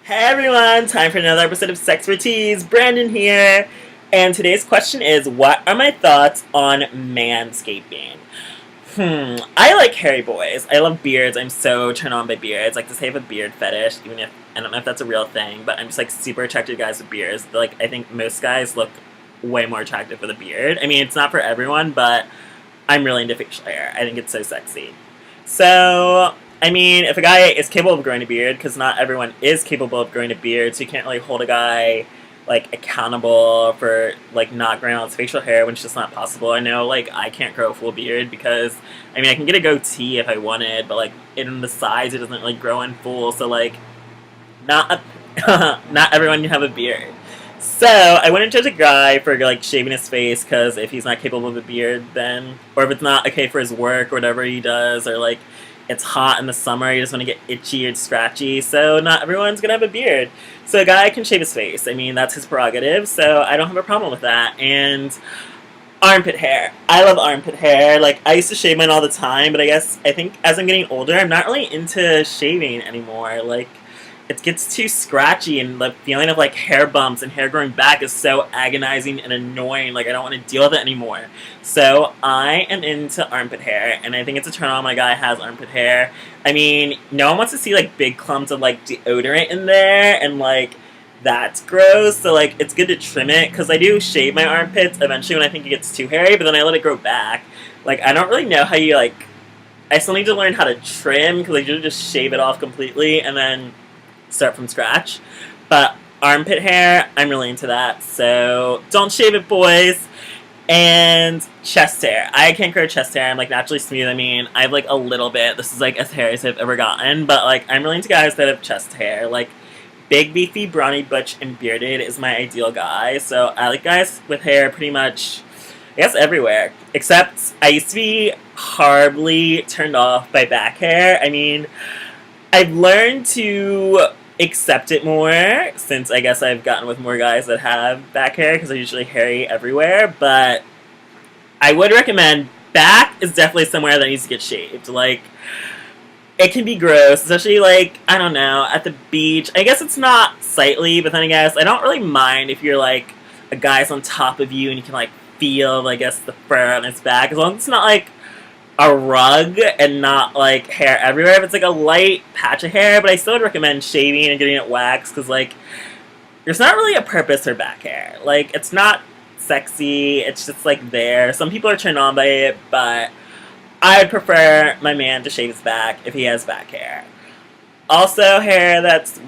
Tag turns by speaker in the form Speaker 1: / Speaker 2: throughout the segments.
Speaker 1: Hey everyone, time for another episode of SexxxPerTease. Brandon here, and today's question is, what are my thoughts on manscaping? I like hairy boys. I love beards. I'm so turned on by beards. Like to say I have a beard fetish, even if I don't know if that's a real thing, but I'm just like super attracted to guys with beards. Like I think most guys look way more attractive with a beard. I mean, it's not for everyone, but I'm really into facial hair. I think it's so sexy. So, I mean, if a guy is capable of growing a beard, because not everyone is capable of growing a beard, so you can't really hold a guy like accountable for like not growing out his facial hair when it's just not possible. I know like I can't grow a full beard because I mean I can get a goatee if I wanted, but like in the sides it doesn't really grow in full. So like not not everyone can have a beard. So I wouldn't judge a guy for like shaving his face because if he's not capable of a beard, then or if it's not okay for his work or whatever he does, or like it's hot in the summer, you just want to get itchy or scratchy. So not everyone's gonna have a beard. So a guy can shave his face. I mean that's his prerogative. So I don't have a problem with that. And armpit hair. I love armpit hair. Like I used to shave mine all the time, but I think as I'm getting older, I'm not really into shaving anymore. Like it gets too scratchy, and the feeling of like hair bumps and hair growing back is so agonizing and annoying. Like I don't want to deal with it anymore. So I am into armpit hair, and I think it's a turn on when a guy has armpit hair. I mean, no one wants to see like big clumps of like deodorant in there, and like that's gross. So like it's good to trim it because I do shave my armpits eventually when I think it gets too hairy, but then I let it grow back. Like I don't really know how you like. I still need to learn how to trim because I usually just shave it off completely and then start from scratch. But armpit hair, I'm really into that. So don't shave it, boys. And chest hair. I can't grow chest hair. I'm like naturally smooth. I mean, I have like a little bit. This is like as hairy as I've ever gotten. But like I'm really into guys that have chest hair. Like big, beefy, brawny, butch, and bearded is my ideal guy. So I like guys with hair pretty much, I guess, everywhere. Except I used to be horribly turned off by back hair. I mean, I've learned to accept it more since I guess I've gotten with more guys that have back hair because they're usually hairy everywhere. But I would recommend back is definitely somewhere that needs to get shaved. Like it can be gross, especially like I don't know at the beach. I guess it's not sightly, but then I guess I don't really mind if you're like a guy's on top of you and you can like feel I guess the fur on his back as long as it's not like a rug and not like hair everywhere. If it's like a light patch of hair, but I still would recommend shaving and getting it waxed because like there's not really a purpose for back hair. Like it's not sexy. It's just like there. Some people are turned on by it, but I would prefer my man to shave his back if he has back hair. Also, hair that's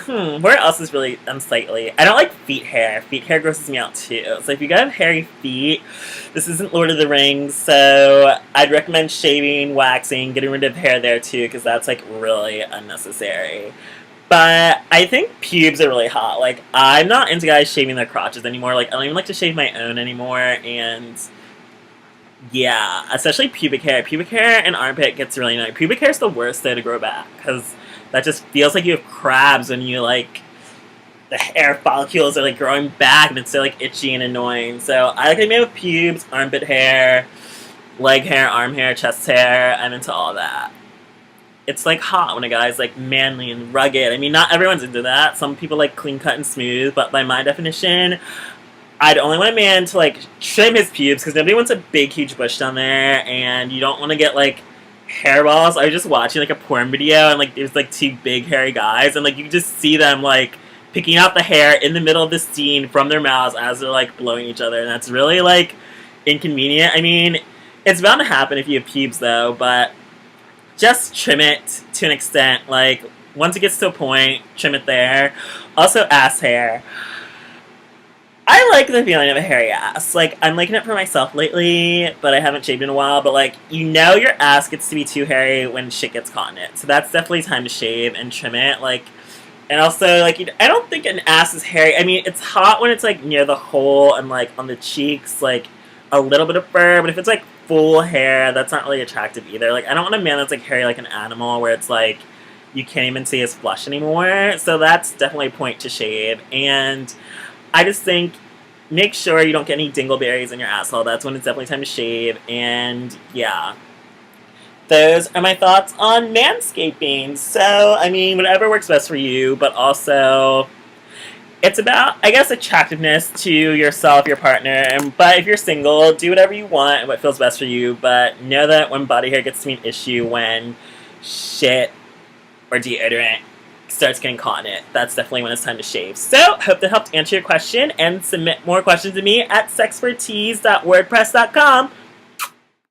Speaker 1: where else is really unsightly? I don't like feet hair. Feet hair grosses me out too. So if you have hairy feet, this isn't Lord of the Rings, so I'd recommend shaving, waxing, getting rid of hair there too, because that's like really unnecessary. But I think pubes are really hot. Like I'm not into guys shaving their crotches anymore. Like I don't even like to shave my own anymore, and yeah, especially pubic hair. Pubic hair and armpit gets really annoying. Pubic hair is the worst though to grow back because that just feels like you have crabs when you like the hair follicles are like growing back and it's so like itchy and annoying. So I like a man with pubes, armpit hair, leg hair, arm hair, chest hair. I'm into all that. It's like hot when a guy's like manly and rugged. I mean, not everyone's into that. Some people like clean cut and smooth, but by my definition, I'd only want a man to like trim his pubes because nobody wants a big huge bush down there, and you don't want to get like hairballs. I was just watching like a porn video and like there's like two big hairy guys and like you can just see them like picking out the hair in the middle of the scene from their mouths as they're like blowing each other, and that's really like inconvenient. I mean, it's bound to happen if you have pubes though, but just trim it to an extent. Like once it gets to a point, trim it there. Also ass hair. I like the feeling of a hairy ass. Like, I'm liking it for myself lately, but I haven't shaved in a while. But, like, you know your ass gets to be too hairy when shit gets caught in it. So that's definitely time to shave and trim it. Like, and also, like, I don't think an ass is hairy. I mean, it's hot when it's, like, near the hole and, like, on the cheeks, like, a little bit of fur. But if it's, like, full hair, that's not really attractive either. Like, I don't want a man that's, like, hairy like an animal where it's, like, you can't even see his flesh anymore. So that's definitely a point to shave. And I just think make sure you don't get any dingleberries in your asshole. That's when it's definitely time to shave. And yeah. those are my thoughts on manscaping. So, I mean, whatever works best for you, but also it's about, I guess, attractiveness to yourself, your partner. But if you're single, do whatever you want and what feels best for you. But know that when body hair gets to be an issue, when shit or deodorant starts getting caught in it, that's definitely when it's time to shave. So, hope that helped answer your question, and submit more questions to me at SexxxPerTease.wordpress.com.